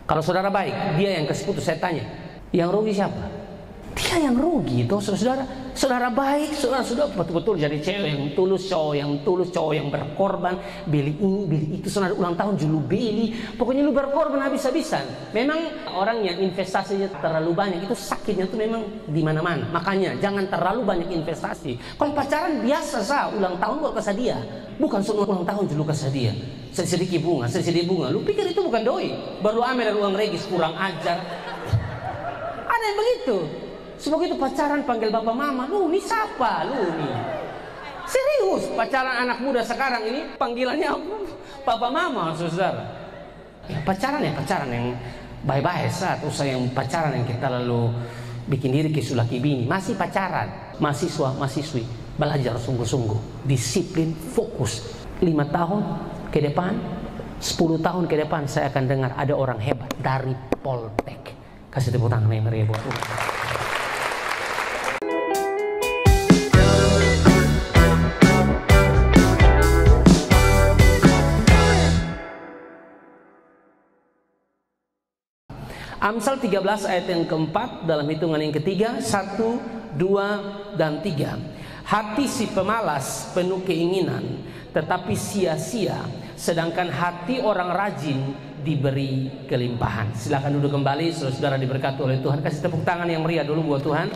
Kalau saudara baik, dia yang kasih putus. Saya tanya, yang rugi siapa? Dia yang rugi itu saudara. Saudara baik, saudara sudah betul-betul jadi cewek yang tulus, cowok yang berkorban, beli ini, beli itu. Saudara ulang tahun juga beli. Pokoknya lu berkorban habis-habisan. Memang orang yang investasinya terlalu banyak itu sakitnya tuh memang di mana-mana. Makanya jangan terlalu banyak investasi. Kalau pacaran biasa sah, ulang tahun buat kasih dia. Bukan semua ulang tahun juga kasih dia. Sedikit bunga. Lu pikir itu bukan doi? Baru ambil dari uang regis, kurang ajar. Ada yang begitu. Semoga itu pacaran panggil bapak mama, lu ini siapa lu nih? Serius, pacaran anak muda sekarang ini panggilannya bapak mama, saudara. Ya, pacaran yang baik-baik saat usaha yang pacaran yang kita lalu bikin diri kesulaki bini. Masih pacaran, mahasiswa-mahasiswi belajar sungguh-sungguh, disiplin, fokus. 5 tahun ke depan, 10 tahun ke depan saya akan dengar ada orang hebat dari Poltek. Kasih tepuk tangan yang meriah buat Tuhan. Amsal 13 ayat yang keempat dalam hitungan yang ketiga, 1, 2, dan 3. Hati si pemalas penuh keinginan, tetapi sia-sia, sedangkan hati orang rajin diberi kelimpahan. Silakan duduk kembali, saudara diberkati oleh Tuhan. Kasih tepuk tangan yang meriah dulu buat Tuhan.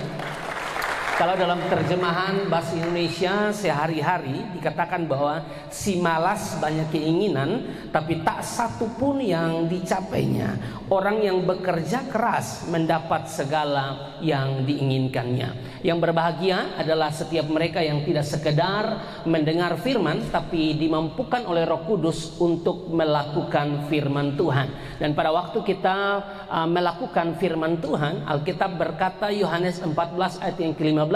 Kalau dalam terjemahan bahasa Indonesia sehari-hari dikatakan bahwa si malas banyak keinginan tapi tak satu pun yang dicapainya. Orang yang bekerja keras mendapat segala yang diinginkannya. Yang berbahagia adalah setiap mereka yang tidak sekedar mendengar firman tapi dimampukan oleh Roh Kudus untuk melakukan firman Tuhan. Dan pada waktu kita melakukan firman Tuhan, Alkitab berkata Yohanes 14 ayat yang ke-15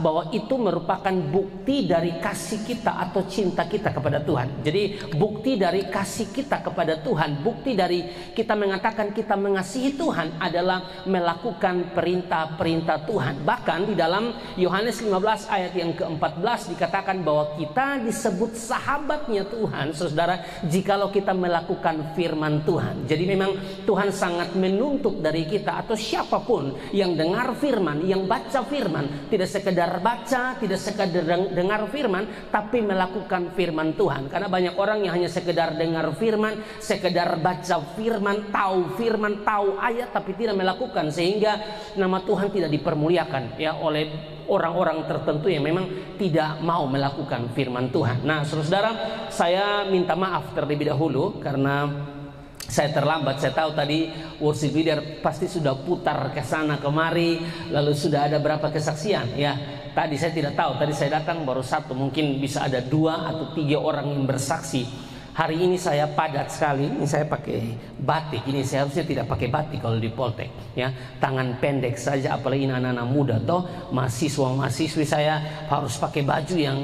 bahwa itu merupakan bukti dari kasih kita atau cinta kita kepada Tuhan. Jadi bukti dari kasih kita kepada Tuhan, bukti dari kita mengatakan kita mengasihi Tuhan adalah melakukan perintah-perintah Tuhan. Bahkan di dalam Yohanes 15 ayat yang ke-14 dikatakan bahwa kita disebut sahabatnya Tuhan, saudara, jikalau kita melakukan firman Tuhan. Jadi memang Tuhan sangat menuntut dari kita atau siapapun yang dengar firman, yang baca firman, tidak sekedar baca, tidak sekedar dengar firman, tapi melakukan firman Tuhan. Karena banyak orang yang hanya sekedar dengar firman, sekedar baca firman, tahu ayat, tapi tidak melakukan, sehingga nama Tuhan tidak dipermuliakan ya oleh orang-orang tertentu yang memang tidak mau melakukan firman Tuhan. Nah, saudara, saya minta maaf terlebih dahulu karena saya terlambat. Saya tahu tadi worship leader pasti sudah putar ke sana kemari, lalu sudah ada berapa kesaksian ya. Tadi saya tidak tahu, tadi saya datang baru 1, mungkin bisa ada 2 atau 3 orang yang bersaksi. Hari ini saya padat sekali, ini saya pakai batik. Ini saya harusnya tidak pakai batik kalau di Poltek ya. Tangan pendek saja, apalagi anak-anak muda toh, mahasiswa-mahasiswi saya harus pakai baju yang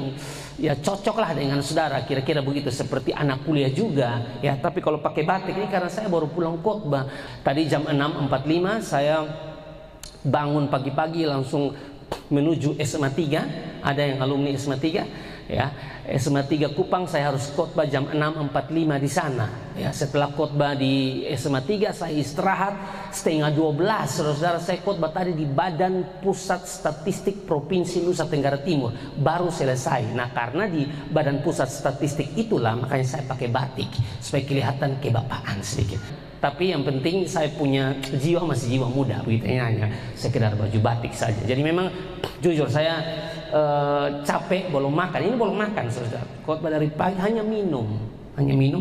ya cocoklah dengan saudara, kira-kira begitu, seperti anak kuliah juga ya. Tapi kalau pakai batik ini karena saya baru pulang khotbah. Tadi jam 6.45 saya bangun pagi-pagi langsung menuju SMA 3. Ada yang alumni SMA 3 ya, SMA 3 Kupang. Saya harus khotbah jam 6.45 di sana ya. Setelah khotbah di SMA 3 saya istirahat setengah 12. Saudara, saya khotbah tadi di Badan Pusat Statistik Provinsi Nusa Tenggara Timur, baru selesai. Nah, karena di Badan Pusat Statistik itulah makanya saya pakai batik supaya kelihatan kebapaan sedikit. Tapi yang penting saya punya jiwa, masih jiwa muda begitu, hanya sekedar baju batik saja. Jadi memang jujur saya capek, belum makan. Ini belum makan, saudara. Khotbah dari pagi hanya minum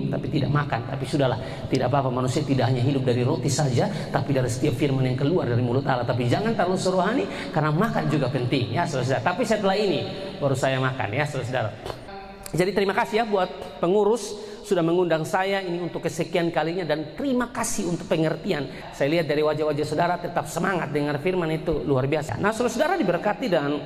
tapi tidak makan. Tapi sudahlah, tidak apa-apa. Manusia tidak hanya hidup dari roti saja, tapi dari setiap firman yang keluar dari mulut Allah. Tapi jangan terlalu serohani, karena makan juga penting ya, saudara. Tapi setelah ini baru saya makan ya, saudara. Jadi terima kasih ya buat pengurus sudah mengundang saya ini untuk kesekian kalinya, dan terima kasih untuk pengertian. Saya lihat dari wajah-wajah saudara tetap semangat dengar firman, itu luar biasa. Nah, saudara diberkati dan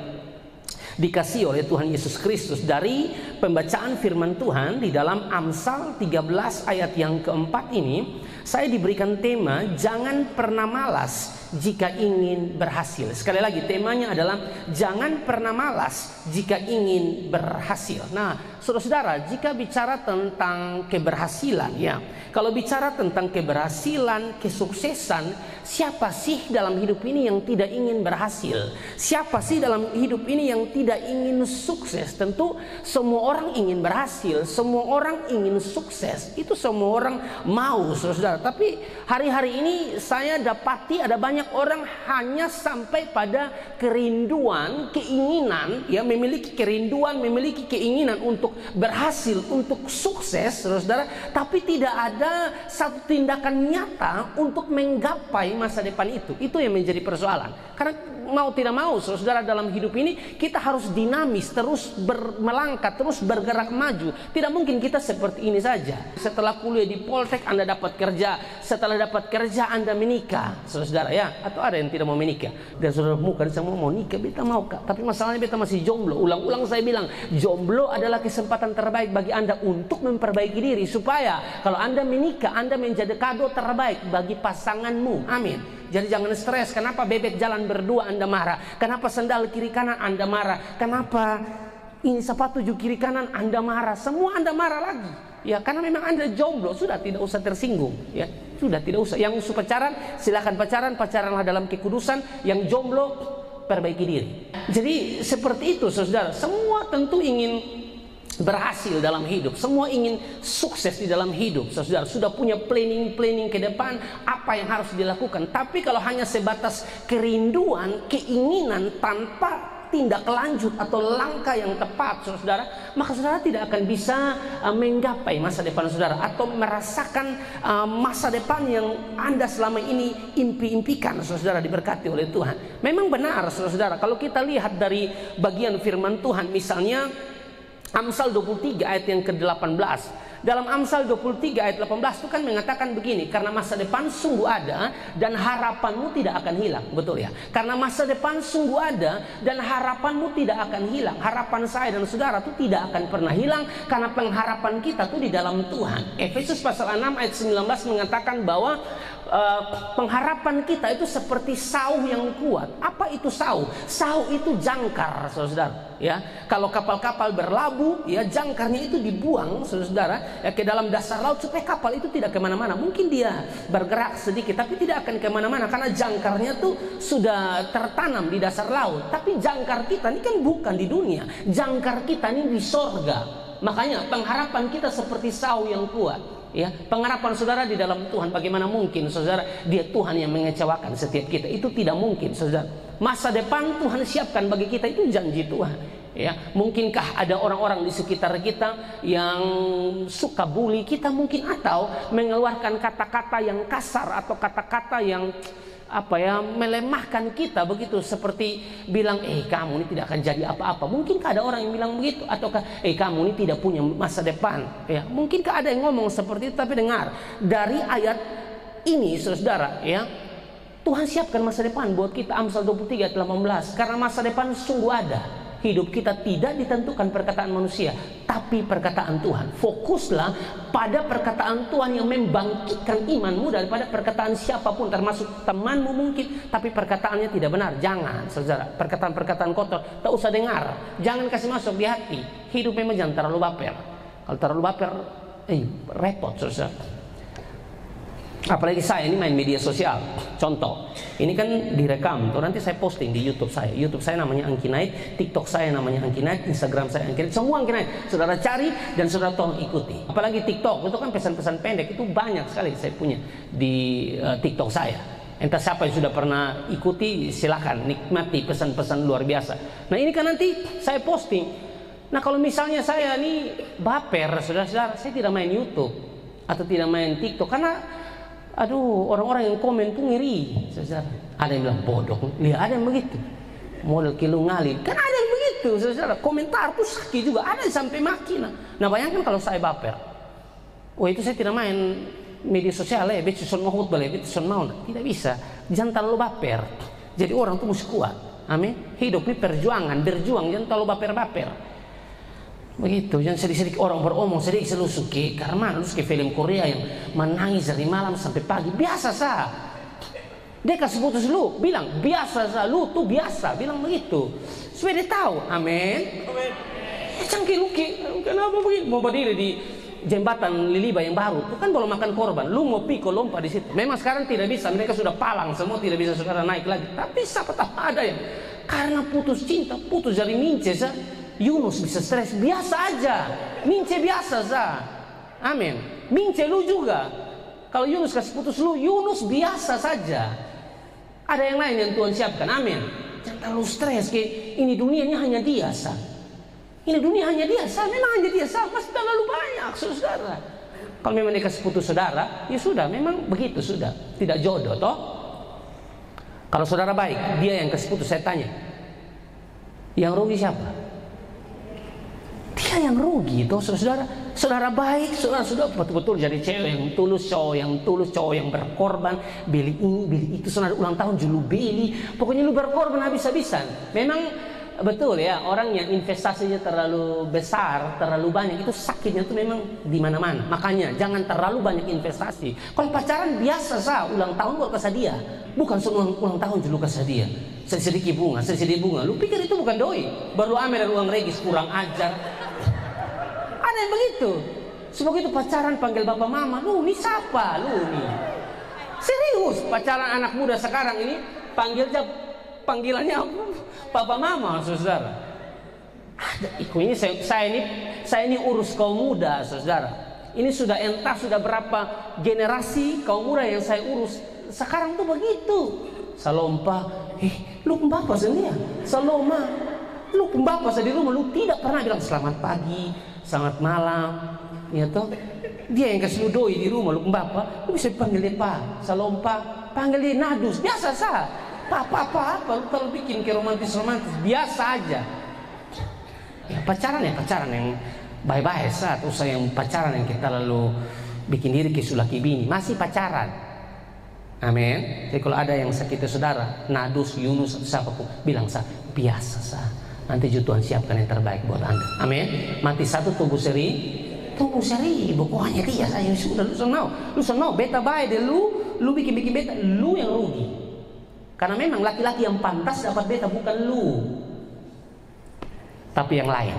dikasih oleh Tuhan Yesus Kristus. Dari pembacaan firman Tuhan di dalam Amsal 13 ayat yang keempat ini, saya diberikan tema jangan pernah malas jika ingin berhasil. Sekali lagi temanya adalah jangan pernah malas jika ingin berhasil. Nah, saudara-saudara, jika bicara tentang keberhasilan, ya, kalau bicara tentang keberhasilan, kesuksesan, siapa sih dalam hidup ini yang tidak ingin berhasil? Siapa sih dalam hidup ini yang tidak ingin sukses? Tentu semua orang ingin berhasil, semua orang ingin sukses. Itu semua orang mau, saudara-saudara. Tapi hari-hari ini saya dapati ada banyak orang hanya sampai pada kerinduan, keinginan, ya, memiliki kerinduan, memiliki keinginan untuk berhasil, untuk sukses, saudara-saudara, tapi tidak ada satu tindakan nyata untuk menggapai masa depan itu. Itu yang menjadi persoalan. Karena mau tidak mau, saudara-saudara, dalam hidup ini kita harus dinamis, terus melangkah, terus bergerak maju. Tidak mungkin kita seperti ini saja. Setelah kuliah di Poltek Anda dapat kerja, setelah dapat kerja Anda menikah, saudara-saudara, ya. Atau ada yang tidak mau menikah. Dan saudara, bukan semua mau nikah, beta mau, Kak. Tapi masalahnya beta masih jomblo. Ulang-ulang saya bilang, jomblo adalah kesempatan terbaik bagi Anda untuk memperbaiki diri, supaya kalau Anda menikah, Anda menjadi kado terbaik bagi pasanganmu. Amin. Jadi jangan stres. Kenapa bebek jalan berdua Anda marah? Kenapa sendal kiri kanan Anda marah? Kenapa ini sepatu kiri kanan Anda marah? Semua Anda marah lagi. Ya, karena memang Anda jomblo, sudah tidak usah tersinggung, ya. Sudah tidak usah. Yang pacaran, silakan pacaran, pacaranlah dalam kekudusan. Yang jomblo, perbaiki diri. Jadi seperti itu, saudara. Semua tentu ingin berhasil dalam hidup, semua ingin sukses di dalam hidup, saudara. Sudah punya planning ke depan apa yang harus dilakukan. Tapi kalau hanya sebatas kerinduan, keinginan tanpa tindak lanjut atau langkah yang tepat, saudara, maka saudara tidak akan bisa menggapai masa depan saudara, atau merasakan masa depan yang Anda selama ini impi-impikan, saudara, diberkati oleh Tuhan. Memang benar, saudara, kalau kita lihat dari bagian firman Tuhan, misalnya Amsal 23 ayat yang ke-18. Dalam Amsal 23 ayat 18 itu kan mengatakan begini, karena masa depan sungguh ada dan harapanmu tidak akan hilang. Betul ya? Karena masa depan sungguh ada dan harapanmu tidak akan hilang. Harapan saya dan saudara itu tidak akan pernah hilang, karena pengharapan kita itu di dalam Tuhan. Efesus pasal 6 ayat 19 mengatakan bahwa pengharapan kita itu seperti sauh yang kuat. Apa itu sauh? Sauh itu jangkar, saudara. Ya, kalau kapal-kapal berlabuh, ya, jangkarnya itu dibuang, saudara, ya, ke dalam dasar laut supaya kapal itu tidak kemana-mana. Mungkin dia bergerak sedikit, tapi tidak akan kemana-mana karena jangkarnya tuh sudah tertanam di dasar laut. Tapi jangkar kita ini kan bukan di dunia, jangkar kita ini di sorga. Makanya pengharapan kita seperti sauh yang kuat. Ya, pengharapan saudara di dalam Tuhan. Bagaimana mungkin, saudara, dia Tuhan yang mengecewakan setiap kita? Itu tidak mungkin, saudara. Masa depan Tuhan siapkan bagi kita, itu janji Tuhan. Ya, mungkinkah ada orang-orang di sekitar kita yang suka bully kita mungkin, atau mengeluarkan kata-kata yang kasar atau kata-kata yang melemahkan kita begitu, seperti bilang kamu ini tidak akan jadi apa-apa. Mungkinkah ada orang yang bilang begitu? Ataukah kamu ini tidak punya masa depan? Ya, mungkinkah ada yang ngomong seperti itu? Tapi dengar dari ayat ini, saudara, ya, Tuhan siapkan masa depan buat kita. Amsal 23 ayat 18. Karena masa depan sungguh ada. Hidup kita tidak ditentukan perkataan manusia, tapi perkataan Tuhan. Fokuslah pada perkataan Tuhan yang membangkitkan imanmu daripada perkataan siapapun, termasuk temanmu mungkin, tapi perkataannya tidak benar. Jangan, saudara. Perkataan-perkataan kotor tak usah dengar. Jangan kasih masuk di hati. Hidup memang jangan terlalu baper. Kalau terlalu baper, repot, saudara. Apalagi saya ini main media sosial. Contoh, ini kan direkam tuh, nanti saya posting di YouTube saya. YouTube saya namanya Angki Night, TikTok saya namanya Angki Night, Instagram saya Angki Night, semua Angki Night. Saudara cari dan saudara tolong ikuti. Apalagi TikTok, itu kan pesan-pesan pendek, itu banyak sekali saya punya di TikTok saya. Entah siapa yang sudah pernah ikuti, silakan nikmati pesan-pesan luar biasa. Nah, ini kan nanti saya posting. Nah, kalau misalnya saya ini baper, saudara-saudara, saya tidak main YouTube atau tidak main TikTok, karena orang-orang yang komen tuh ngeri, saudara. Ada yang bilang bodoh, lihat ada yang begitu, model kilu ngalih, kan ada yang begitu, saudara. Komentar tuh sakit juga, ada yang sampai maki. Nah, bayangkan kalau saya baper, itu saya tidak main media sosial ya, betul mau boleh, betul mau, tidak bisa. Jangan terlalu baper. Jadi orang tuh mesti kuat. Amin. Hidup ini perjuangan, berjuang, jangan terlalu baper-baper. Begitu, jangan sedikit orang beromong sedikit selusuk ke karena lu ke film Korea yang menangis dari malam sampai pagi, biasa sah. Dia kasih putus lu, bilang biasa sah, lu tuh biasa, bilang begitu. Supaya dia tahu, amin. Cangkir lu kenapa begitu? Mau berdiri di jembatan Liliba yang baru, itu kan belum makan korban. Lu mau pikul lompat di situ. Memang sekarang tidak bisa, mereka sudah palang semua, tidak bisa sekarang naik lagi. Tapi siapa tahu ada yang karena putus cinta, putus dari mince sah. Yunus bisa stres, biasa aja. Mince biasa sah. Amin. Mince lu juga. Kalau Yunus kasih putus lu, Yunus biasa saja. Ada yang lain yang Tuhan siapkan. Amin. Jangan terlalu stres. Ini dunianya hanya dia sah. Ini dunia hanya dia sah. Memang hanya dia sah. Masih terlalu banyak saudara. Kalau memang dia kasih putus saudara, ya sudah. Memang begitu sudah. Tidak jodoh toh. Kalau saudara baik, dia yang kasih putus, saya tanya, yang rugi siapa? Dia yang rugi toh saudara. Saudara baik, saudara sudah betul-betul jadi cewek yang tulus, cowok yang berkorban, beli ini, beli itu, saudara ulang tahun juga beli. Pokoknya lu berkorban habis-habisan. Memang betul ya, orang yang investasinya terlalu besar, terlalu banyak, itu sakitnya tuh memang di mana-mana. Makanya jangan terlalu banyak investasi. Kalau pacaran biasa sah, ulang tahun buat kasih dia. Bukan ulang tahun juga kasih dia. Sedikit bunga. Lu pikir itu bukan doi? Baru ambil uang regis, kurang ajar. Ada yang begitu. Sebab itu pacaran panggil bapak mama, lu nih siapa? Lu nih. Serius, pacaran anak muda sekarang ini panggilannya papa mama, saudara. Ada ini saya ini urus kaum muda, saudara. Ini sudah sudah berapa generasi kaum muda yang saya urus. Sekarang tuh begitu. Salompa, lu pembapa sendiri. Saloma, lu pembapa di rumah, lu tidak pernah bilang selamat pagi, selamat malam, ya toh. Dia yang kasih lu doi di rumah, lu pembapa, lu bisa panggil dia Pak, Salompa, panggil dia Nadus, biasa sah. Apa lu kalau bikin ke romantis biasa aja. Ya pacaran yang bye-bye saat usah yang pacaran yang kita lalu bikin diri ke sulaki bini, masih pacaran. Amin. Jadi kalau ada yang sakit saudara, Nadus, Yunus, siapapun, bilang sah, biasa sah. Nanti Tuhan siapkan yang terbaik buat Anda. Amin. Mati satu tunggu seri, pokoknya dia saya sudah lu senang, beta baik deh lu bikin beta, lu yang rugi. Karena memang laki-laki yang pantas dapat beta bukan lu, tapi yang lain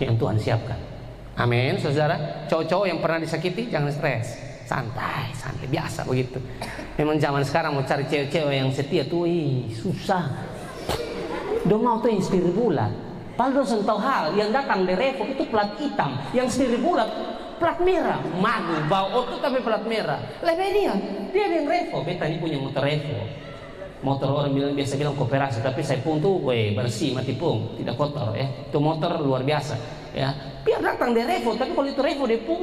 yang Tuhan siapkan. Amin, saudara. Cowok-cowok yang pernah disakiti jangan stres, santai, biasa begitu. Memang zaman sekarang mau cari cewek-cewek yang setia tuh susah. Dong mau tuh yang setir bulat. Padahal dosen tahu hal yang datang dari Revo itu plat hitam, yang setir bulat plat merah. Magu bau otot tapi plat merah. Lebih dia yang Revo. Beta ini punya motor Revo. Motor orang biasa bilang koperasi, tapi saya pun tuh bersih, mati pun tidak kotor ya. Itu motor luar biasa ya. Biar datang dari Revo, tapi kalau itu Revo dia pun.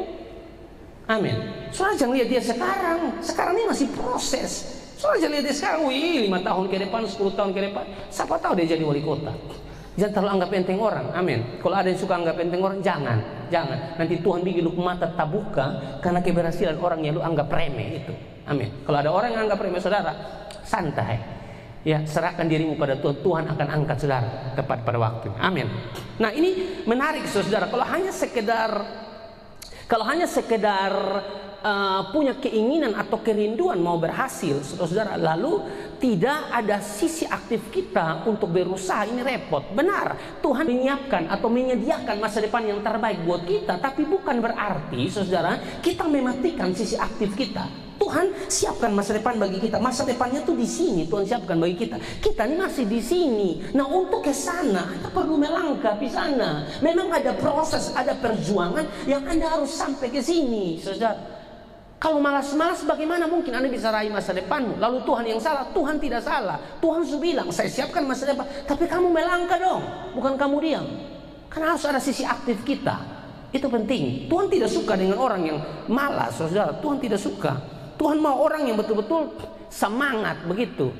Amin. Soalnya jangan lihat dia sekarang ini masih proses. Soalnya jangan lihat dia sekarang, 5 tahun ke depan, 10 tahun ke depan, siapa tahu dia jadi wali kota. Jangan terlalu anggap enteng orang. Amin. Kalau ada yang suka anggap enteng orang, jangan. Nanti Tuhan bikin lu mata terbuka karena keberhasilan orang yang lu anggap remeh itu. Amin. Kalau ada orang yang anggap remeh saudara, santai. Ya, serahkan dirimu pada Tuhan. Tuhan akan angkat saudara tepat pada waktunya. Amin. Nah, ini menarik saudara. Kalau hanya sekedar punya keinginan atau kerinduan mau berhasil, saudara, lalu tidak ada sisi aktif kita untuk berusaha, ini repot. Benar, Tuhan menyiapkan atau menyediakan masa depan yang terbaik buat kita, tapi bukan berarti saudara kita mematikan sisi aktif kita. Tuhan siapkan masa depan bagi kita. Masa depannya tuh di sini Tuhan siapkan bagi kita. Kita ini masih di sini. Nah, untuk ke sana Anda perlu melangkah di sana. Memang ada proses, ada perjuangan yang Anda harus sampai ke sini, saudara. Kalau malas-malas bagaimana mungkin Anda bisa raih masa depanmu? Lalu Tuhan yang salah? Tuhan tidak salah. Tuhan sudah bilang, saya siapkan masa depan. Tapi kamu melangkah dong, bukan kamu diam. Karena harus ada sisi aktif kita. Itu penting. Tuhan tidak suka dengan orang yang malas, saudara. Tuhan tidak suka. Tuhan mau orang yang betul-betul semangat begitu.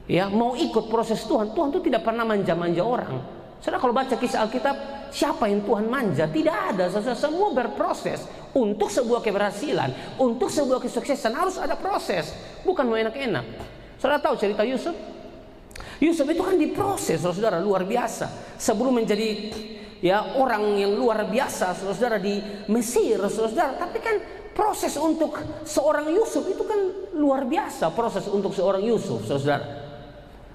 Ya, mau ikut proses Tuhan. Tuhan itu tidak pernah manja-manja orang. Saudara kalau baca kisah Alkitab, siapa yang Tuhan manja? Tidak ada. Saudara, semua berproses. Untuk sebuah keberhasilan, untuk sebuah kesuksesan harus ada proses. Bukan mau enak-enak. Saudara tahu cerita Yusuf? Yusuf itu kan diproses, saudara, luar biasa. Sebelum menjadi ya orang yang luar biasa, saudara, di Mesir, saudara. Tapi kan proses untuk seorang Yusuf itu kan luar biasa. Proses untuk seorang Yusuf, saudara,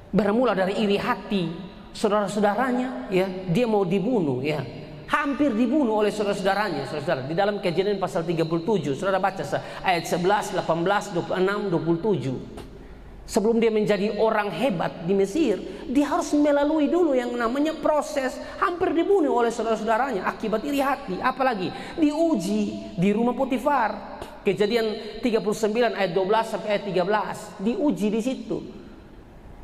bermula dari iri hati saudara-saudaranya, ya, dia mau dibunuh, ya, hampir dibunuh oleh saudara-saudaranya, saudara. Di dalam Kejadian pasal 37, saudara baca ayat 11, 18, 26, 27. Sebelum dia menjadi orang hebat di Mesir, dia harus melalui dulu yang namanya proses hampir dibunuh oleh saudara-saudaranya akibat iri hati. Apalagi diuji di rumah Potifar. Kejadian 39 ayat 12 sampai ayat 13. Diuji di situ.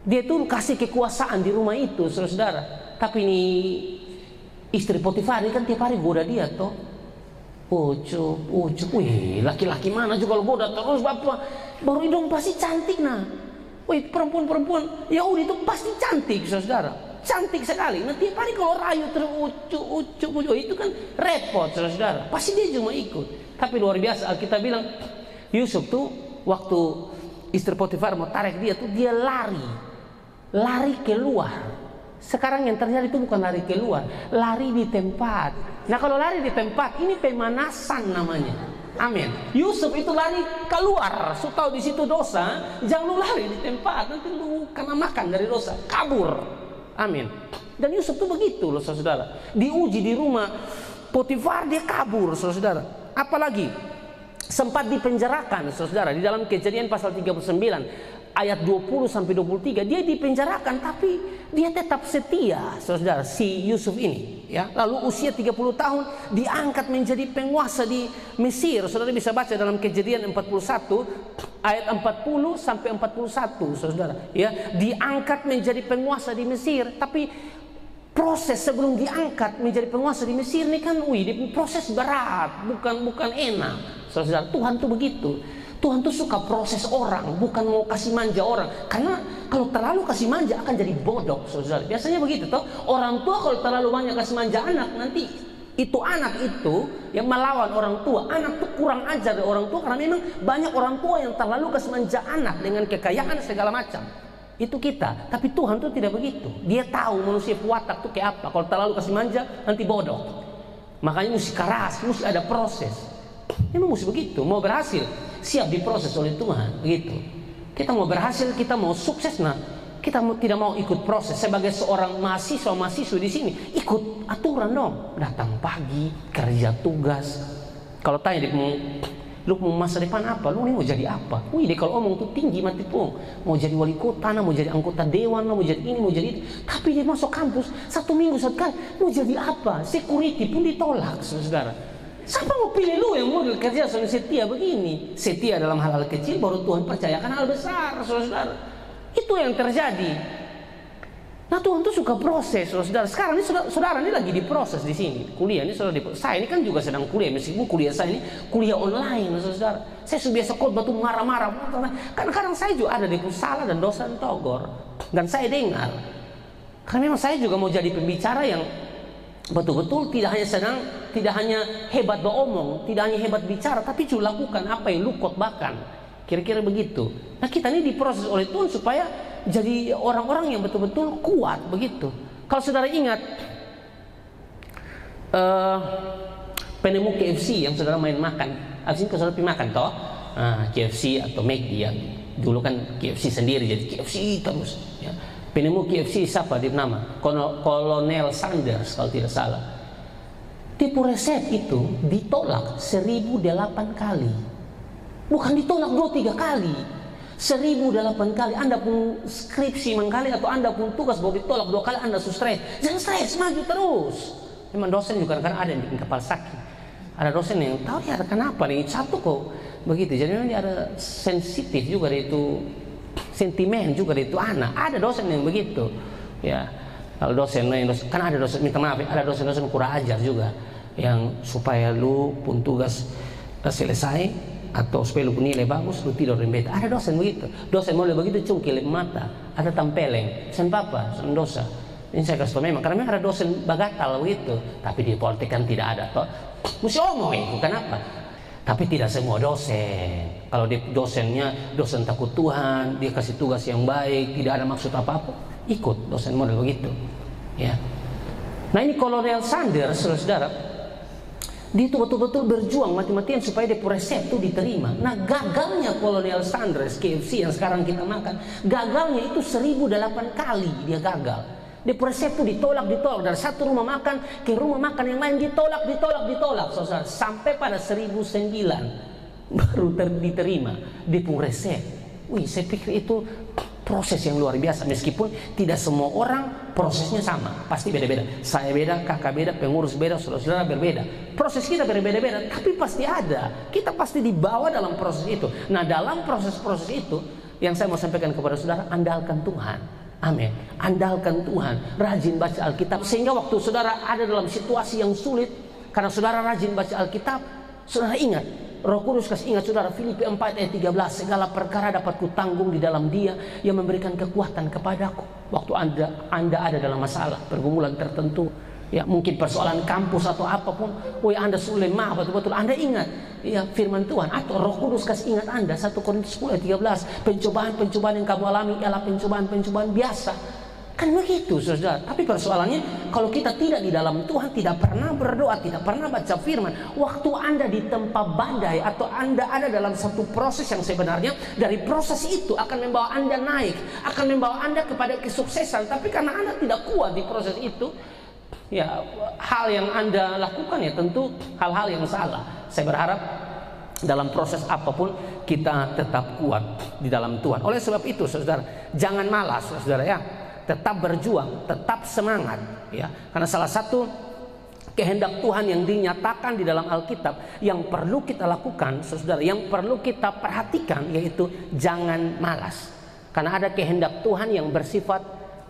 Dia tuh kasih kekuasaan di rumah itu, saudara-saudara. Tapi ini istri Potifar ini kan tiap hari goda dia toh. Ucup, wih, laki-laki mana juga kalau goda terus bapak, baru hidung pasti cantik nah. Wih, perempuan-perempuan Yahudi itu pasti cantik, saudara, cantik sekali. Nah tiap hari kalau rayu terus ucup, itu kan repot, saudara. Pasti dia cuma ikut. Tapi luar biasa, Alkitab bilang Yusuf tuh waktu istri Potifar mau tarik dia tuh, dia lari keluar. Sekarang yang terjadi itu bukan lari keluar, lari di tempat. Nah kalau lari di tempat ini pemanasan namanya. Amin. Yusuf itu lari keluar, so tahu di situ dosa, jangan lu lari di tempat, nanti lu kena makan dari dosa, kabur. Amin. Dan Yusuf tuh begitu loh, saudara. Diuji di rumah Potifar, dia kabur, saudara. Apalagi sempat dipenjarakan, saudara, di dalam Kejadian pasal 39 ayat 20 sampai 23, dia dipenjarakan tapi dia tetap setia, saudara, si Yusuf ini, ya. Lalu usia 30 tahun diangkat menjadi penguasa di Mesir. Saudara bisa baca dalam Kejadian 41 ayat 40 sampai 41, saudara, ya. Diangkat menjadi penguasa di Mesir, tapi proses sebelum diangkat menjadi penguasa di Mesir ini kan proses berat, bukan enak, saudara. Tuhan tuh begitu. Tuhan tuh suka proses orang, bukan mau kasih manja orang. Karena kalau terlalu kasih manja akan jadi bodoh, saudara. Biasanya begitu toh. Orang tua kalau terlalu banyak kasih manja anak, nanti itu anak itu yang melawan orang tua. Anak tuh kurang ajar dari orang tua, karena memang banyak orang tua yang terlalu kasih manja anak dengan kekayaan segala macam. Itu kita. Tapi Tuhan tuh tidak begitu. Dia tahu manusia watak tuh kayak apa. Kalau terlalu kasih manja nanti bodoh. Makanya mesti keras, mesti ada proses. Memang mesti begitu. Mau berhasil, siap diproses oleh Tuhan, begitu. Kita mau berhasil, kita mau sukses, nah kita tidak mau ikut proses. Sebagai seorang mahasiswa di sini, ikut aturan dong. Datang pagi, kerja tugas. Kalau tanya lu mau masa depan apa? Lu ini mau jadi apa? Wih, deh kalau omong tuh tinggi mati pun. Mau jadi wali kota, mau jadi anggota dewan, mau jadi ini, mau jadi itu. Tapi dia masuk kampus 1 minggu 1 kali, mau jadi apa? Security pun ditolak, saudara. Siapa mau pilih lu yang mau kerja soal setia begini? Setia dalam hal-hal kecil, baru Tuhan percayakan hal besar, saudara. Itu yang terjadi. Nah Tuhan tuh suka proses, saudara. Sekarang ini saudara ini lagi diproses di sini. Kuliah ini saudara saya ini kan juga sedang kuliah, meskipun kuliah saya ini kuliah online, saudara. Saya biasa khotbah tuh marah-marah. Kadang-kadang saya juga ada di salah dan dosa dan togor. Dan saya dengar. Karena memang saya juga mau jadi pembicara yang betul-betul tidak hanya hebat beromong, tidak hanya hebat bicara, tapi juga lakukan apa yang lu khotbahkan. Kira-kira begitu. Nah kita ini diproses oleh Tuhan supaya jadi orang-orang yang betul-betul kuat, begitu. Kalau saudara ingat penemu KFC yang saudara main makan, abis ini saudara pergi makan toh, KFC atau McD ya. Dulu kan KFC sendiri, jadi KFC terus. Ya. Penemu KFC siapa dia nama? Kolonel Sanders kalau tidak salah. Tipu resep itu ditolak 1008 kali. Bukan ditolak 2-3 kali. 1008 kali. Anda pun skripsi mengkali atau Anda pun tugas baru ditolak 2 kali, Anda stres. Jangan stres, maju terus. Memang dosen juga kadang ada yang bikin kepala sakit. Ada dosen yang tahu ya kenapa nih satu kok begitu. Jadi memang dia ada sensitif juga dari itu, sentimen juga dari itu anak. Ada dosen yang begitu. Ya. Kalau dosen kan ada dosen, minta maaf ya, ada dosen-dosen kurang ajar juga yang supaya lu pun tugas selesai atau supaya lu pun nilai bagus lu tidur di bed. Ada dosen begitu. Dosen mulai begitu cungkil mata, ada tampeleng, sen papa, sen dosa. Ini saya kasih tahu memang karena memang ada dosen bagatal begitu. Tapi di politik kan tidak ada toh. Mesti omong itu kenapa? Tapi tidak semua dosen. Kalau dosennya dosen takut Tuhan, dia kasih tugas yang baik, tidak ada maksud apa-apa, ikut dosen model begitu. Ya. Nah ini Kolonel Sanders, saudara, dia itu betul-betul berjuang mati-matian supaya dia resep itu diterima. Nah gagalnya Kolonel Sanders, KFC yang sekarang kita makan, gagalnya itu 1008 kali dia gagal. Dia resep itu ditolak. Dari satu rumah makan ke rumah makan yang lain ditolak, saudara. Sampai pada 1009 baru diterima dia resep. Wih, saya pikir itu proses yang luar biasa. Meskipun tidak semua orang prosesnya sama, pasti beda-beda. Saya beda, kakak beda, pengurus beda, saudara-saudara berbeda. Proses kita berbeda-beda, tapi pasti ada. Kita pasti dibawa dalam proses itu. Nah dalam proses-proses itu yang saya mau sampaikan kepada saudara, andalkan Tuhan. Amin. Andalkan Tuhan. Rajin baca Alkitab. Sehingga waktu saudara ada dalam situasi yang sulit, karena saudara rajin baca Alkitab, saudara ingat, Roh Kudus kasih ingat saudara, Filipi 4 ayat 13, segala perkara dapat kutanggung di dalam Dia yang memberikan kekuatan kepadaku. Waktu anda ada dalam masalah, pergumulan tertentu, ya mungkin persoalan kampus atau apapun, anda sudah lemah betul-betul, anda ingat ya firman Tuhan, atau Roh Kudus kasih ingat anda 1 Korintus 10 ayat 13, pencobaan-pencobaan yang kamu alami ialah pencobaan-pencobaan biasa. Kan begitu saudara. Tapi persoalannya, kalau kita tidak di dalam Tuhan, tidak pernah berdoa, tidak pernah baca firman, waktu anda ditempa badai atau anda ada dalam satu proses yang sebenarnya dari proses itu akan membawa anda naik, akan membawa anda kepada kesuksesan, tapi karena anda tidak kuat di proses itu, ya hal yang anda lakukan ya tentu hal-hal yang salah. Saya berharap dalam proses apapun kita tetap kuat di dalam Tuhan. Oleh sebab itu saudara, jangan malas saudara ya. Tetap berjuang, tetap semangat ya. Karena salah satu kehendak Tuhan yang dinyatakan di dalam Alkitab yang perlu kita lakukan saudara, yang perlu kita perhatikan, yaitu jangan malas. Karena ada kehendak Tuhan yang bersifat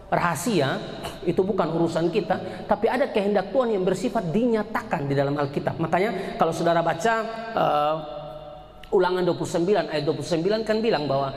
rahasia, itu bukan urusan kita, tapi ada kehendak Tuhan yang bersifat dinyatakan di dalam Alkitab. Makanya kalau saudara baca Ulangan 29 ayat 29 kan bilang bahwa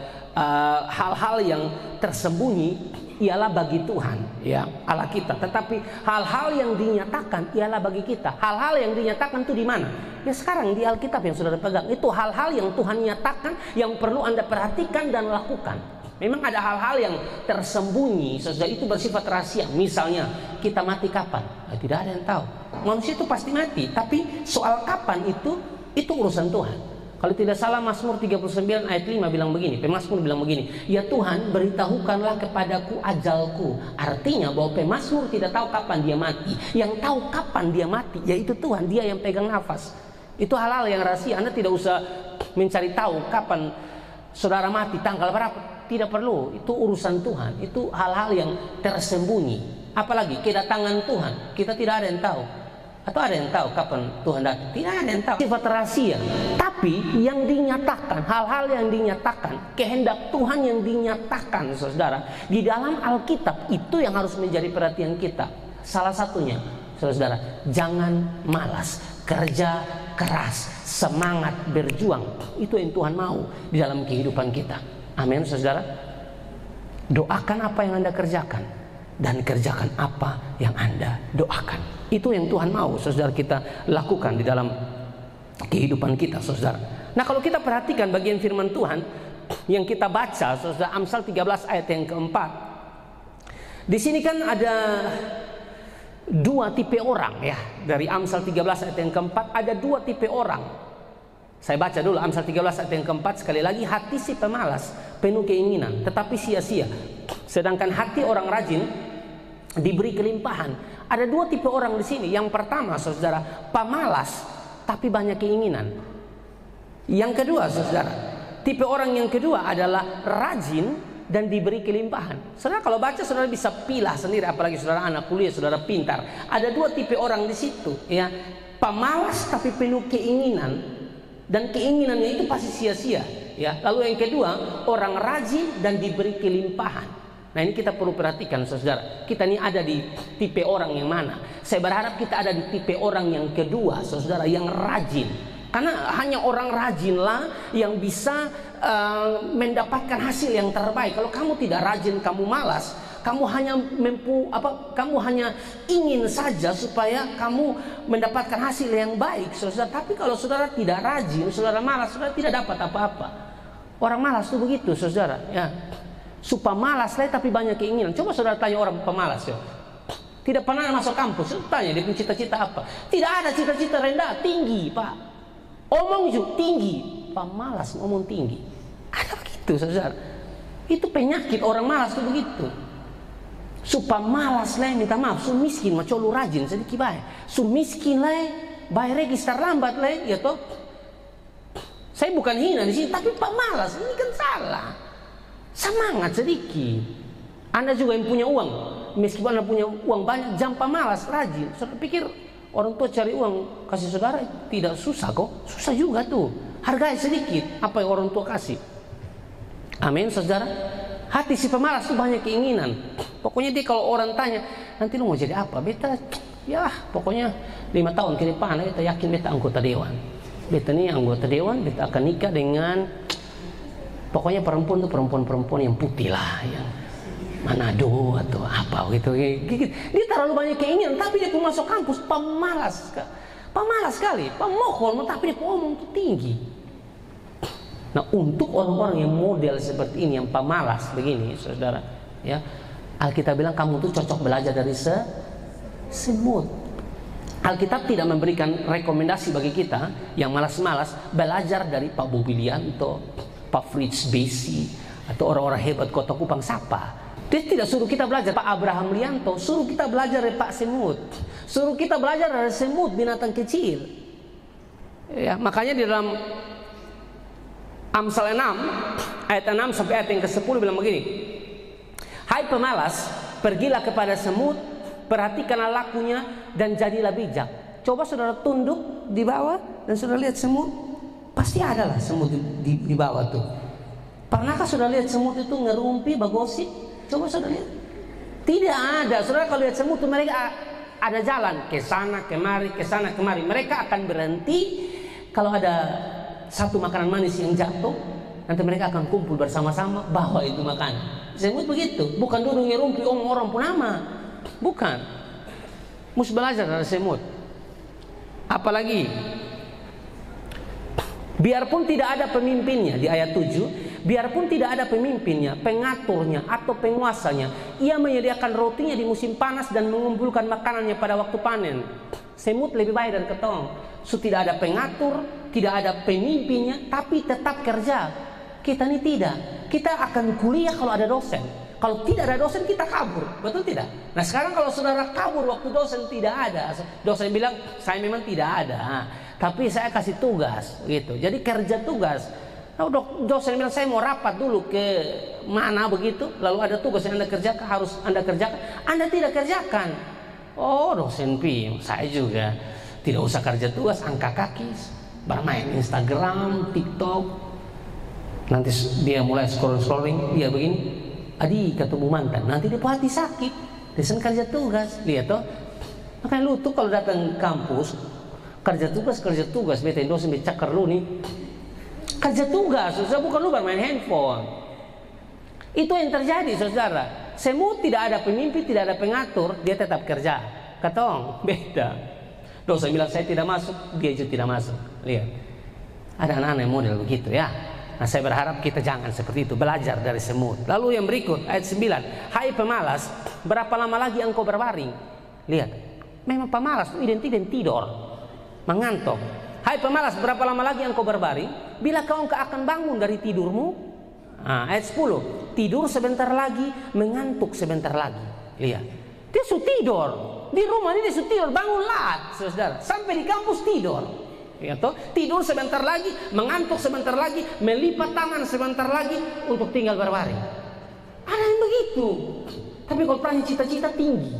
hal-hal yang tersembunyi ialah bagi Tuhan ya, Allah kita, tetapi hal-hal yang dinyatakan ialah bagi kita. Hal-hal yang dinyatakan itu di mana? Ya sekarang di Alkitab yang saudara pegang. Itu hal-hal yang Tuhan nyatakan, yang perlu anda perhatikan dan lakukan. Memang ada hal-hal yang tersembunyi saudara, itu bersifat rahasia. Misalnya kita mati kapan? Tidak ada yang tahu. Manusia itu pasti mati, tapi soal kapan itu urusan Tuhan. Kalau tidak salah Mazmur 39 ayat 5 bilang begini, pemazmur bilang begini, ya Tuhan beritahukanlah kepadaku ajalku. Artinya bahwa pemazmur tidak tahu kapan dia mati. Yang tahu kapan dia mati yaitu Tuhan, dia yang pegang nafas. Itu hal-hal yang rahasia. Anda tidak usah mencari tahu kapan saudara mati, tanggal berapa, tidak perlu. Itu urusan Tuhan. Itu hal-hal yang tersembunyi. Apalagi kedatangan Tuhan, kita tidak ada yang tahu. Atau ada yang tahu kapan Tuhan datang? Tidak ada yang tahu. Sifat rahasia. Tapi yang dinyatakan, hal-hal yang dinyatakan, kehendak Tuhan yang dinyatakan saudara, di dalam Alkitab itu yang harus menjadi perhatian kita. Salah satunya saudara, jangan malas, kerja keras, semangat berjuang. Itu yang Tuhan mau di dalam kehidupan kita. Amin saudara. Doakan apa yang anda kerjakan dan kerjakan apa yang anda doakan. Itu yang Tuhan mau saudara kita lakukan di dalam kehidupan kita saudara. Nah kalau kita perhatikan bagian firman Tuhan yang kita baca saudara, Amsal 13 ayat yang keempat, di sini kan ada dua tipe orang ya. Dari Amsal 13 ayat yang keempat ada dua tipe orang. Saya baca dulu Amsal 13 ayat yang keempat sekali lagi. Hati si pemalas penuh keinginan tetapi sia-sia, sedangkan hati orang rajin diberi kelimpahan. Ada dua tipe orang di sini. Yang pertama saudara, pemalas tapi banyak keinginan. Yang kedua saudara, tipe orang yang kedua adalah rajin dan diberi kelimpahan. Saudara kalau baca saudara bisa pilah sendiri, apalagi saudara anak kuliah, saudara pintar. Ada dua tipe orang di situ ya. Pemalas tapi penuh keinginan, dan keinginannya itu pasti sia-sia ya. Lalu yang kedua, orang rajin dan diberi kelimpahan. Nah ini kita perlu perhatikan saudara, kita ini ada di tipe orang yang mana? Saya berharap kita ada di tipe orang yang kedua saudara, yang rajin. Karena hanya orang rajinlah yang bisa mendapatkan hasil yang terbaik. Kalau kamu tidak rajin, kamu malas, kamu hanya kamu hanya ingin saja supaya kamu mendapatkan hasil yang baik saudara. Tapi kalau saudara tidak rajin, saudara malas, saudara tidak dapat apa-apa. Orang malas itu begitu saudara ya. Suka malas lah tapi banyak keinginan. Coba saudara tanya orang pemalas ya. Tidak pernah masuk kampus. Tanya dia punya cita-cita apa? Tidak ada cita-cita rendah, tinggi, Pak. Omong juga tinggi, pemalas ngomong tinggi. Ada begitu, saudara. Itu penyakit orang malas itu begitu. Supaya malas lah, minta maaf. Su miskin, macam lu rajin sedikit baik. Su miskin lah, bayar register lambat lah, ya toh. Saya bukan hina di sini, tapi Pak malas ini kan salah. Semangat sedikit. Anda juga yang punya uang, meskipun Anda punya uang banyak, jangan Pak malas, rajin. Saudara pikir orang tua cari uang kasih saudara tidak susah kok? Susah juga tuh. Hargai sedikit apa yang orang tua kasih. Amin, saudara. Hati si pemalas itu banyak keinginan. Pokoknya dia kalau orang tanya, nanti lu mau jadi apa? Beta, ya pokoknya 5 tahun ke depan, beta yakin beta anggota dewan. Beta ini anggota dewan, beta akan nikah dengan, pokoknya perempuan itu perempuan-perempuan yang putih lah, yang Manado atau apa gitu. Dia terlalu banyak keinginan, tapi dia pun masuk kampus pemalas sekali, pemokol, tapi dia ngomong itu tinggi. Nah, untuk orang-orang yang model seperti ini, yang pemalas begini, saudara, ya, Alkitab bilang kamu tuh cocok belajar dari semut. Alkitab tidak memberikan rekomendasi bagi kita yang malas-malas belajar dari Pak Bobilianto, Pak Fritz Besi, atau orang-orang hebat Kota Kupang Sapa. Dia tidak suruh kita belajar Pak Abraham Lianto, suruh kita belajar dari Pak Semut, suruh kita belajar dari semut, binatang kecil. Ya, makanya di dalam Amsal 6 ayat 6 sampai ayat yang ke-10 bilang begini. Hai pemalas, pergilah kepada semut, perhatikanlah lakunya dan jadilah bijak. Coba saudara tunduk di bawah dan saudara lihat semut, pasti ada lah semut di bawah tuh. Pernahkah saudara lihat semut itu ngerumpi, bagosip? Coba saudara lihat. Tidak ada. Saudara kalau lihat semut itu mereka ada jalan ke sana kemari, ke sana kemari. Mereka akan berhenti kalau ada satu makanan manis yang jatuh, nanti mereka akan kumpul bersama-sama bawa itu makanan. Semut begitu, bukan duduk ngerumpi orang pun ama, bukan. Mesti belajar dari semut. Apalagi, biarpun tidak ada pemimpinnya di ayat 7, biarpun tidak ada pemimpinnya, pengaturnya atau penguasanya, ia menyediakan rotinya di musim panas dan mengumpulkan makanannya pada waktu panen. Semut lebih baik dari ketong. So, tidak ada pengatur, tidak ada pemimpinnya, tapi tetap kerja. Kita ini tidak. Kita akan kuliah kalau ada dosen. Kalau tidak ada dosen kita kabur, betul tidak? Nah sekarang kalau saudara kabur waktu dosen tidak ada, dosen bilang saya memang tidak ada, tapi saya kasih tugas, gitu. Jadi kerja tugas. Nah, dosen bilang saya mau rapat dulu ke mana begitu, lalu ada tugas yang Anda kerjakan, harus Anda kerjakan, Anda tidak kerjakan. Oh dosen Pim, saya juga tidak usah kerja tugas, angkat kaki, bermain Instagram, TikTok. Nanti dia mulai scrolling, dia begini, adik ketemu mantan, nanti dia hati sakit, dia kerja tugas, lihat toh. Makanya lu tuh kalau datang kampus, kerja tugas, beta dosen becakar lu nih, kerja tugas, saudara, bukan lu bermain handphone. Itu yang terjadi, saudara. Semut tidak ada pemimpin, tidak ada pengatur, dia tetap kerja. Katong beda. Dosen bilang saya tidak masuk, dia juga tidak masuk. Lihat, ada anak-anak yang model begitu ya. Nah saya berharap kita jangan seperti itu, belajar dari semut. Lalu yang berikut ayat 9, hai pemalas, berapa lama lagi engkau berbaring? Lihat, memang pemalas itu identik dengan tidur, mengantuk. Hai pemalas, berapa lama lagi engkau berbaring? Bila kau akan bangun dari tidurmu? Nah, ayat 10, tidur sebentar lagi, mengantuk sebentar lagi. Lihat, dia sudah tidur di rumah ini, dia sudah tidur, bangunlah saudara, sampai di kampus tidur. Ya toh, tidur sebentar lagi, mengantuk sebentar lagi, melipat tangan sebentar lagi untuk tinggal berbaring. Ada yang begitu. Tapi kalau tanya cita-cita tinggi,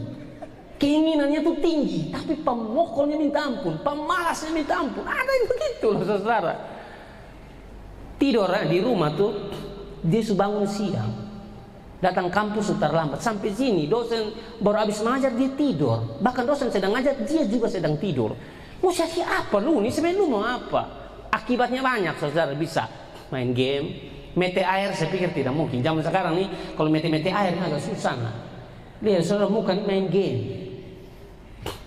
keinginannya tuh tinggi, tapi pemokolnya minta ampun, pemalasnya minta ampun. Ada yang begitu loh saudara. Tidur di rumah tuh, dia sudah bangun siang, datang kampus sudah terlambat, sampai sini dosen baru habis mengajar dia tidur, bahkan dosen sedang ngajar dia juga sedang tidur. Mau jadi apa lu nih, sebenarnya lu mau apa? Akibatnya banyak saudara, bisa main game, mete air. Saya pikir tidak mungkin zaman sekarang nih kalau mete air agak susah lah. Lihat saudara, bukan main game,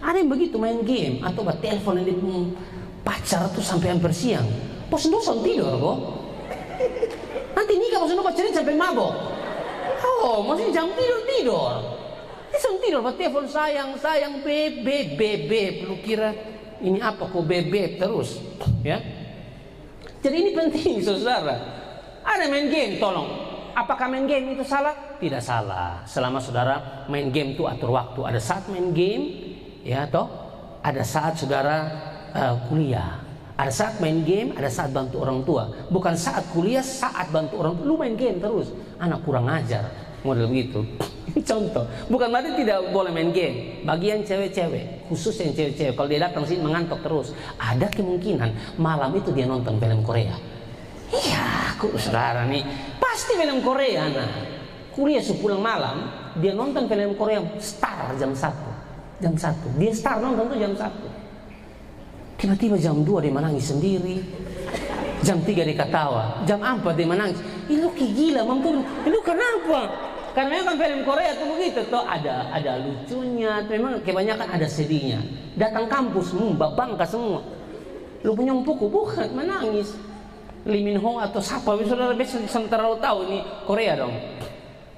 ada yang begitu main game atau buat telepon yang pacar tuh sampai hampir siang. Pos dosen tidur kok. Nanti nikah pas lupa cerita sampai mabok. Oh, masih jam tidur. Langsung tidur, telepon sayang, beb. Lu kira ini apa kok beb terus, ya? Jadi ini penting, saudara. Ada main game, tolong. Apakah main game itu salah? Tidak salah. Selama saudara main game itu atur waktu. Ada saat main game, ya toh. Ada saat saudara kuliah. Ada saat main game, ada saat bantu orang tua. Bukan saat kuliah, saat bantu orang tua. Lu main game terus. Anak kurang ajar. Model begitu. Contoh. Bukan berarti tidak boleh main game. Bagi yang cewek-cewek, khusus yang cewek-cewek, kalau dia datang sini mengantuk terus, ada kemungkinan malam itu dia nonton film Korea. Iya, aku saudara nih, pasti film Korea. Nah, kuliah sepulang malam, dia nonton film Korea Star jam 1. Jam 1. Dia Star nonton tuh jam 1. Tiba-tiba jam 2 dia menangis sendiri. Jam 3 dia ketawa. Jam 4 dia menangis. Ih, lu kayak gila, mampu. Lu kenapa? Karena memang film Korea tuh begitu. Tuh ada lucunya. Memang kebanyakan ada sedihnya. Datang kampus, bangka semua. Lu punya puku, bukan, menangis. Lee Min Ho atau siapa, saudara besok terlalu tahu nih Korea dong.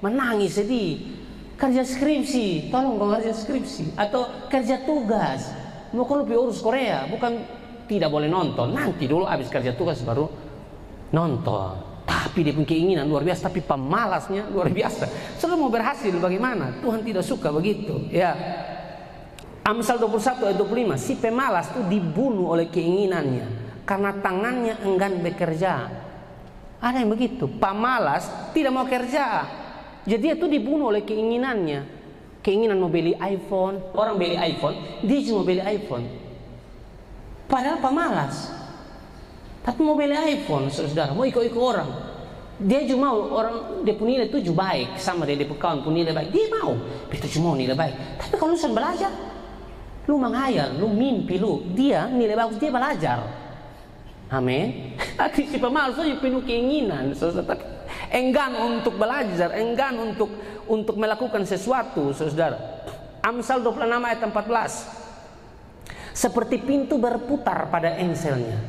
Menangis, sedih. Kerja skripsi, tolong kalau kerja skripsi. Atau kerja tugas. Mau kalau urus Korea, bukan tidak boleh nonton. Nanti dulu habis kerja tugas baru nonton. Tapi dia punya keinginan luar biasa, tapi pemalasnya luar biasa. Saudara mau berhasil bagaimana? Tuhan tidak suka begitu, ya. Amsal 21 ayat 25, si pemalas itu dibunuh oleh keinginannya karena tangannya enggan bekerja. Ada yang begitu, pemalas tidak mau kerja. Jadi dia itu dibunuh oleh keinginannya. Keinginan mau beli iPhone, orang beli iPhone, dia cuma beli iPhone. Padahal pemalas. Tapi mau beli iPhone, saudara, mau ikut-ikut orang. Dia cuma mau orang, dia punya nilai 7 baik, sama dia punya kawan punya nilai baik. Dia mau, itu cuma nilai baik. Tapi kalau lu sudah belajar, lu menghayal, lu mimpi lu, dia nilai bagus, dia belajar. Amin. Tapi si pemalas itu penuh keinginan, saudara. Enggan untuk belajar, enggan untuk melakukan sesuatu, saudara. Amsal 26 ayat 14. Seperti pintu berputar pada engselnya,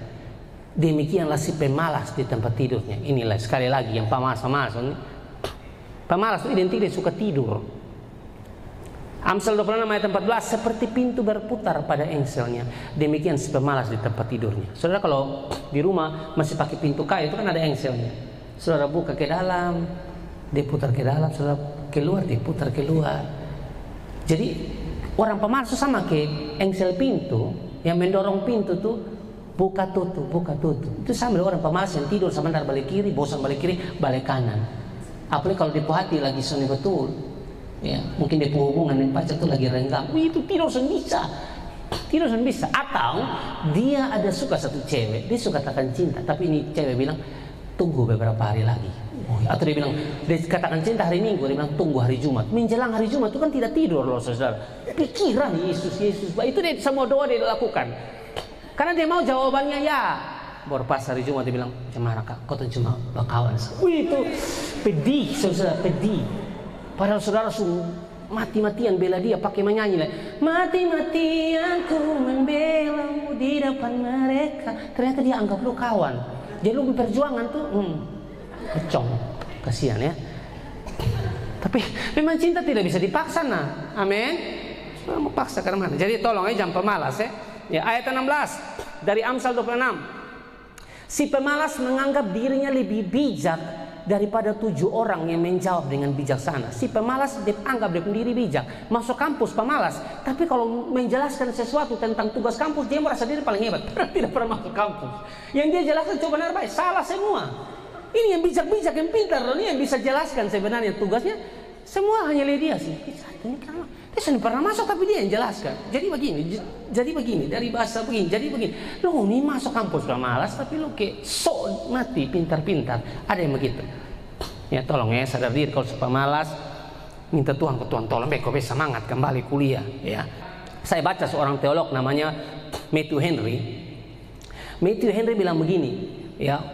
demikianlah si pemalas di tempat tidurnya. Inilah sekali lagi yang pemalas itu identik dia suka tidur. Amsal 26 ayat 14, seperti pintu berputar pada engselnya, demikian si pemalas di tempat tidurnya. Saudara kalau di rumah masih pakai pintu kayu itu kan ada engselnya. Saudara buka ke dalam, dia putar ke dalam, saudara keluar, dia putar keluar. Jadi orang pemalas itu sama kayak engsel pintu yang mendorong pintu tuh buka tutup. Itu sama dengan orang pemalas yang tidur sebentar balik kiri, bosan balik kiri, balik kanan. Apalagi kalau di hati lagi seni betul, ya mungkin dia hubungan dengan pacar tuh lagi renggang. Itu tidur bisa. Atau dia ada suka satu cewek, dia suka katakan cinta, tapi ini cewek bilang tunggu beberapa hari lagi. Atau dia bilang, dia katakan cinta hari Minggu, dia bilang tunggu hari Jumat. Menjelang hari Jumat itu kan tidak tidur loh, saudara. Pikiran Yesus. Itu dia semua doa dia lakukan. Karena dia mau jawabannya ya. Baru pas hari Jumat dia bilang, cemara kak, kau tuh cuma bakawan. Itu pedih, saudara, pedih. Padahal saudara mati-matian bela dia, pakai menyanyi lah. Mati-matian ku membelamu di depan mereka. Ternyata dia anggap lu kawan. Jadi lu perjuangan tuh, kecong, kasihan ya. Tapi memang cinta tidak bisa dipaksa, nah, amin. Sudah mau paksa ke mana? Jadi tolong jangan pemalas ya. Ya, ayat 16 dari Amsal 26. Si pemalas menganggap dirinya lebih bijak daripada 7 orang yang menjawab dengan bijaksana. Si pemalas dia anggap dia sendiri bijak. Masuk kampus pemalas, tapi kalau menjelaskan sesuatu tentang tugas kampus dia merasa diri paling hebat. Tidak pernah masuk kampus. Yang dia jelaskan coba benar baik, salah semua. Ini yang bijak-bijak, yang pintar, ini yang bisa jelaskan sebenarnya tugasnya. Semua hanya dia sih. Ini karena dia sudah pernah masuk tapi dia yang jelaskan. Jadi begini, dari bahasa begini, jadi begini. Lo ini masuk kampus pemalas tapi lo kayak sok mati pintar-pintar. Ada yang begitu. Ya tolong ya sadar diri kalau pemalas, minta Tuhan ke Tuhan tolong kau bisa semangat kembali kuliah ya. Saya baca seorang teolog namanya Matthew Henry. Matthew Henry bilang begini, ya,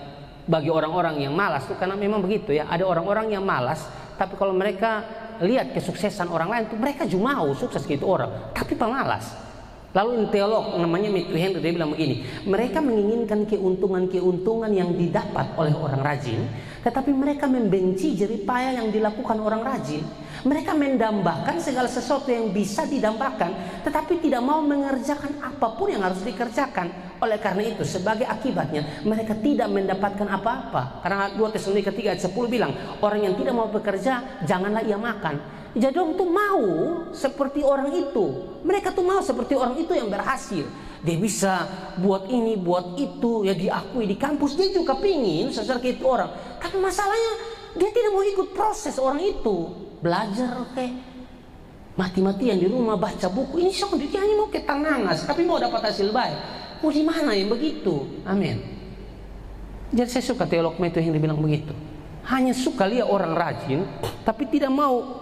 bagi orang-orang yang malas tuh karena memang begitu ya, ada orang-orang yang malas tapi kalau mereka lihat kesuksesan orang lain tuh mereka juga mau sukses gitu orang, tapi pemalas. Lalu teolog namanya Matthew Henry, dia bilang begini, mereka menginginkan keuntungan-keuntungan yang didapat oleh orang rajin, tetapi mereka membenci jeripaya yang dilakukan orang rajin. Mereka mendambakan segala sesuatu yang bisa didambakan, tetapi tidak mau mengerjakan apapun yang harus dikerjakan. Oleh karena itu, sebagai akibatnya mereka tidak mendapatkan apa-apa. Karena 2 Tesalonika 3 ayat 10 bilang, orang yang tidak mau bekerja, janganlah ia makan. Jadi orang tuh mau seperti orang itu. Mereka tuh mau seperti orang itu yang berhasil. Dia bisa buat ini, buat itu, ya diakui di kampus. Dia juga pingin seperti itu orang. Tapi masalahnya dia tidak mau ikut proses orang itu. Belajar mati-matian di rumah baca buku. Ini dia hanya mau ketenangan, tapi mau dapat hasil baik. Mau di mana yang begitu? Amin. Jadi saya suka teolog Matthew yang dibilang begitu. Hanya suka lihat orang rajin, tapi tidak mau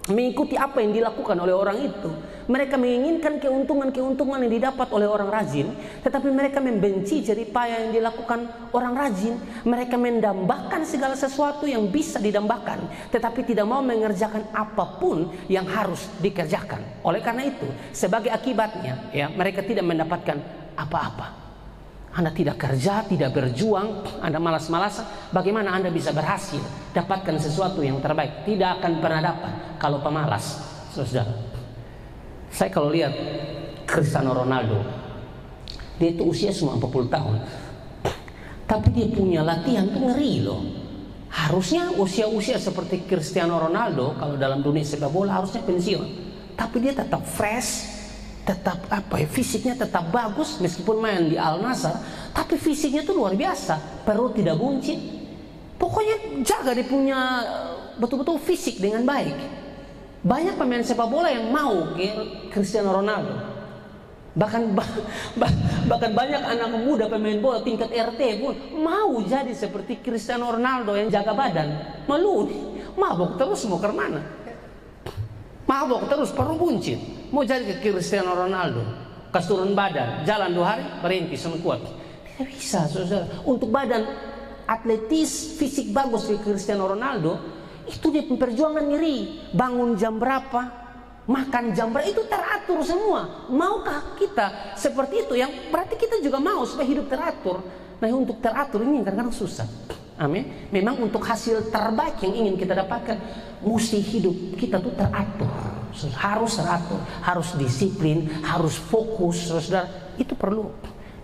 mengikuti apa yang dilakukan oleh orang itu. Mereka menginginkan keuntungan-keuntungan yang didapat oleh orang rajin, tetapi mereka membenci jeripaya yang dilakukan orang rajin. Mereka mendambakan segala sesuatu yang bisa didambakan, tetapi tidak mau mengerjakan apapun yang harus dikerjakan. Oleh karena itu, sebagai akibatnya, ya, mereka tidak mendapatkan apa-apa. Anda tidak kerja, tidak berjuang, Anda malas-malasan, bagaimana Anda bisa berhasil dapatkan sesuatu yang terbaik? Tidak akan pernah dapat kalau pemalas. Saudara, saya kalau lihat Cristiano Ronaldo, dia itu usia cuma 40 tahun, tapi dia punya latihan tuh ngeri loh. Harusnya usia-usia seperti Cristiano Ronaldo kalau dalam dunia sepak bola harusnya pensiun, tapi dia tetap fresh, tetap fisiknya tetap bagus meskipun main di Al Nassr, tapi fisiknya tuh luar biasa, perut tidak buncit. Pokoknya jaga dia punya betul-betul fisik dengan baik. Banyak pemain sepak bola yang mau Cristiano Ronaldo. Bahkan banyak anak muda pemain bola tingkat RT pun mau jadi seperti Cristiano Ronaldo yang jaga badan. Malu, mabok terus mau ke mana? Mabok terus perlu buncit. Mau jadi ke Cristiano Ronaldo, kasih turun badan, jalan 2 hari berhenti semua kuat. Tidak bisa, saudara. Untuk badan atletis, fisik bagus ke Cristiano Ronaldo, itu dia perjuangan ngeri. Bangun jam berapa, makan jam berapa, itu teratur semua. Maukah kita seperti itu? Yang berarti kita juga mau supaya hidup teratur. Nah, untuk teratur ini kadang-kadang susah. Amin. Memang untuk hasil terbaik yang ingin kita dapatkan, mesti hidup kita tuh teratur. Harus teratur, harus disiplin, harus fokus, saudara. Itu perlu.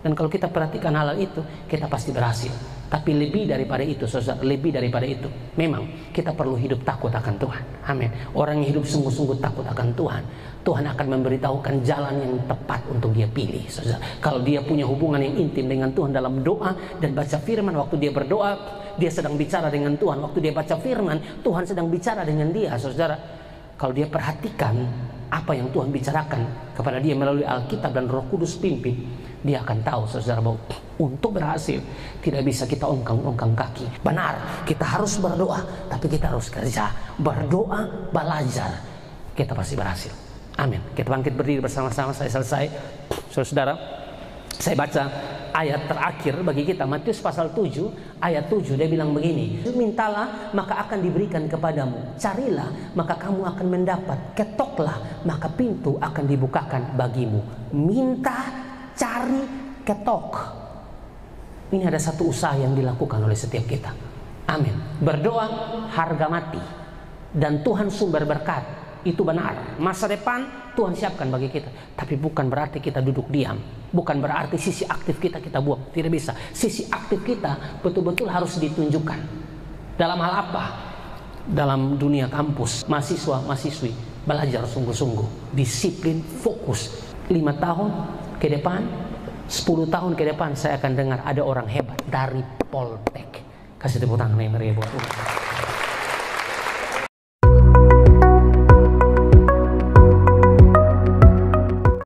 Dan kalau kita perhatikan hal itu, kita pasti berhasil. Tapi lebih daripada itu, saudara, lebih daripada itu, memang kita perlu hidup takut akan Tuhan. Amin. Orang yang hidup sungguh-sungguh takut akan Tuhan, Tuhan akan memberitahukan jalan yang tepat untuk dia pilih, saudara. Kalau dia punya hubungan yang intim dengan Tuhan dalam doa dan baca firman, waktu dia berdoa, dia sedang bicara dengan Tuhan. Waktu dia baca firman, Tuhan sedang bicara dengan dia, saudara. Kalau dia perhatikan apa yang Tuhan bicarakan kepada dia melalui Alkitab dan Roh Kudus pimpin, dia akan tahu, saudara, bahwa untuk berhasil tidak bisa kita ongkang-ongkang kaki. Benar, kita harus berdoa, tapi kita harus kerja. Berdoa, belajar, kita pasti berhasil. Amin. Kita bangkit berdiri bersama-sama. Saya selesai, saudara. Saya baca ayat terakhir bagi kita, Matius pasal 7 ayat 7. Dia bilang begini, mintalah maka akan diberikan kepadamu, carilah maka kamu akan mendapat, ketoklah maka pintu akan dibukakan bagimu. Minta, cari, ketok. Ini ada satu usaha yang dilakukan oleh setiap kita. Amin. Berdoa harga mati, dan Tuhan sumber berkat. Itu benar, masa depan Tuhan siapkan bagi kita. Tapi bukan berarti kita duduk diam, bukan berarti sisi aktif kita buang. Tidak bisa. Sisi aktif kita betul-betul harus ditunjukkan. Dalam hal apa? Dalam dunia kampus, mahasiswa-mahasiswi belajar sungguh-sungguh, disiplin, fokus. 5 tahun ke depan, 10 tahun ke depan, saya akan dengar ada orang hebat dari Poltek. Kasih tepuk tangan yang meriah buat Tuhan.